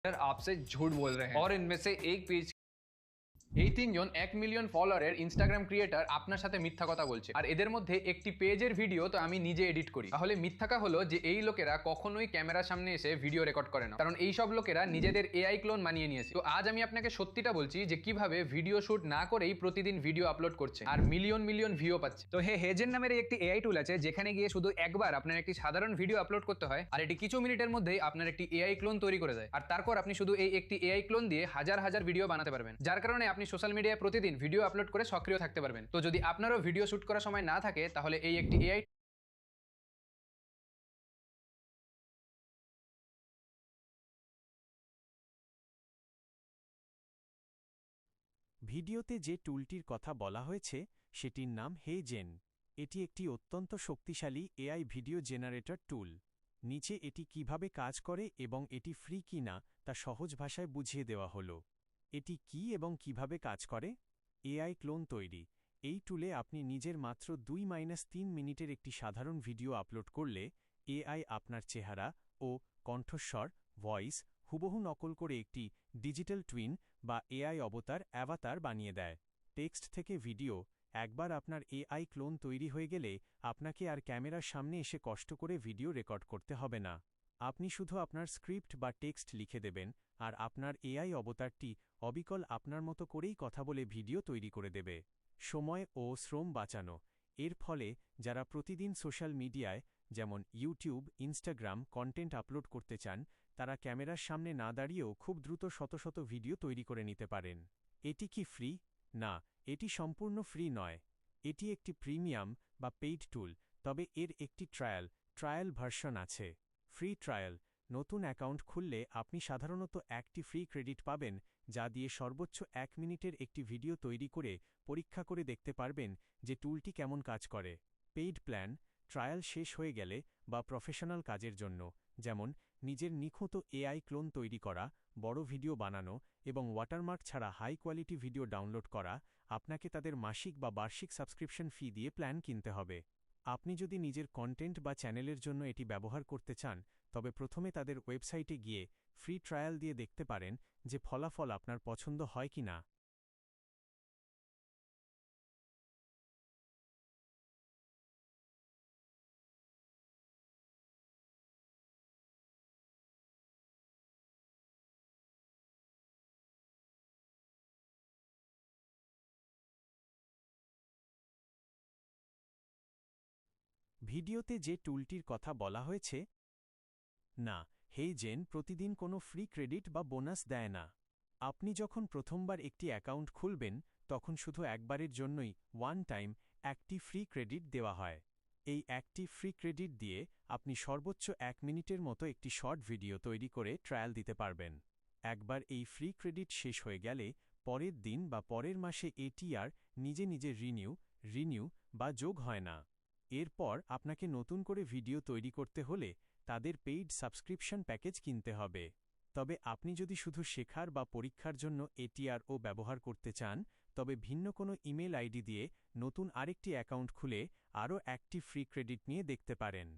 आपसे झूठ बोल रहे हैं और इनमें से एक पेज এই তিনজন 1 মিলিয়ন ফলোয়ারের ইনস্টাগ্রাম ক্রিয়েটর আপনার সাথে মিথ্যা কথা বলছে, আর এদের মধ্যে একটি পেজের ভিডিও তো আমি নিজে এডিট করি। তাহলে মিথ্যাটা হলো যে এই লোকেরা কখনোই ক্যামেরার সামনে এসে ভিডিও রেকর্ড করে না, কারণ এই সব লোকেরা নিজেদের এআই ক্লোন বানিয়ে নিয়েছে। তো আজ আমি আপনাকে সত্যিটা বলছি যে কিভাবে ভিডিও শুট না করেই প্রতিদিন ভিডিও আপলোড করছে আর মিলিয়ন মিলিয়ন ভিউ পাচ্ছে। তো হেজেন নামের একটি এআই টুল আছে যেখানে গিয়ে শুধু একবার আপনার একটি সাধারণ ভিডিও আপলোড করতে হয়, আর এটি কিছু মিনিটের মধ্যেই আপনার একটি এআই ক্লোন তৈরি করে দেয়। আর তারপর আপনি শুধু এই একটি এআই ক্লোন দিয়ে হাজার হাজার ভিডিও বানাতে পারবেন, যার কারণে আপনি সোশ্যাল মিডিয়ায় প্রতিদিন ভিডিও আপলোড করে সক্রিয় থাকতে পারবেন। তো যদি আপনারও ভিডিও শুট করার সময় না থাকে তাহলে এই একটি এআই ভিডিওতে যে টুলটির কথা বলা হয়েছে সেটির নাম হেজেন। এটি একটি অত্যন্ত শক্তিশালী এআই ভিডিও জেনারেটর টুল। নিচে এটি কিভাবে কাজ করে এবং এটি ফ্রি কিনা তা সহজ ভাষায় বুঝিয়ে দেওয়া হলো। এটি কি এবং কিভাবে কাজ করে? এআই ক্লোন তৈরি। এই টুলে আপনি নিজের মাত্র 2-3 মিনিটের একটি সাধারণ ভিডিও আপলোড করলে এআই আপনার চেহারা ও কণ্ঠস্বর ভয়েস হুবহু নকল করে একটি ডিজিটাল টুইন বা এআই অ্যাভাতার বানিয়ে দেয়। টেক্সট থেকে ভিডিও। একবার আপনার এআই ক্লোন তৈরি হয়ে গেলে আপনাকে আর ক্যামেরার সামনে এসে কষ্ট করে ভিডিও রেকর্ড করতে হবে না। আপনি শুধু আপনার স্ক্রিপ্ট বা টেক্সট লিখে দেবেন, আর আপনার এআই অবতারটি অবিকল আপনার মতো করেই কথা বলে ভিডিও তৈরি করে দেবে। সময় ও শ্রম বাঁচানো। এর ফলে যারা প্রতিদিন সোশ্যাল মিডিয়ায় যেমন ইউটিউব, ইনস্টাগ্রাম কন্টেন্ট আপলোড করতে চান, তারা ক্যামেরার সামনে না দাঁড়িয়েও খুব দ্রুত শত শত ভিডিও তৈরি করে নিতে পারেন। এটি কি ফ্রি? না, এটি সম্পূর্ণ ফ্রি নয়। এটি একটি প্রিমিয়াম বা পেইড টুল, তবে এর একটি ট্রায়াল ভার্সন আছে। Free trial. নতুন অ্যাকাউন্ট খুললে আপনি সাধারণত একটি ফ্রি ক্রেডিট পাবেন, যা দিয়ে সর্বোচ্চ 1 মিনিটের একটি ভিডিও তৈরি করে পরীক্ষা করে দেখতে পারবেন যে টুলটি কেমন কাজ করে। Paid plan. ট্রায়াল শেষ হয়ে গেলে বা প্রফেশনাল কাজের জন্য, যেমন নিজের নিখুঁত এআই ক্লোন তৈরি করা, বড় ভিডিও বানানো এবং ওয়াটারমার্ক ছাড়া হাই কোয়ালিটি ভিডিও ডাউনলোড করা, আপনাকে তাদের মাসিক বা বার্ষিক সাবস্ক্রিপশন ফি দিয়ে প্ল্যান কিনতে হবে। আপনি যদি নিজের কন্টেন্ট বা চ্যানেলের জন্য এটি ব্যবহার করতে চান, তবে প্রথমে তাদের ওয়েবসাইটে গিয়ে ফ্রি ট্রায়াল দিয়ে দেখতে পারেন যে ফলাফল আপনার পছন্দ হয় কিনা। ভিডিওতে যে টুলটির কথা বলা হয়েছে, না, হেজেন প্রতিদিন কোনো ফ্রি ক্রেডিট বা বোনাস দেয় না। আপনি যখন প্রথমবার একটি অ্যাকাউন্ট খুলবেন, তখন শুধু একবারের জন্যই ওয়ান টাইম একটি ফ্রি ক্রেডিট দেওয়া হয়। এই একটি ফ্রি ক্রেডিট দিয়ে আপনি সর্বোচ্চ 1 মিনিটের মতো একটি শর্ট ভিডিও তৈরি করে ট্রায়াল দিতে পারবেন। একবার এই ফ্রি ক্রেডিট শেষ হয়ে গেলে পরের দিন বা পরের মাসে এটি আর নিজে নিজে রিনিউ বা যোগ হয় না। এরপর আপনাকে নতুন করে ভিডিও তৈরি করতে হলে তাদের পেইড সাবস্ক্রিপশন প্যাকেজ কিনতে হবে। তবে আপনি যদি শুধু শেখার বা পরীক্ষার জন্য এটিআরও ব্যবহার করতে চান, তবে ভিন্ন কোনো ইমেল আইডি দিয়ে নতুন আরেকটি অ্যাকাউন্ট খুলে আরও একটি ফ্রি ক্রেডিট নিয়ে দেখতে পারেন।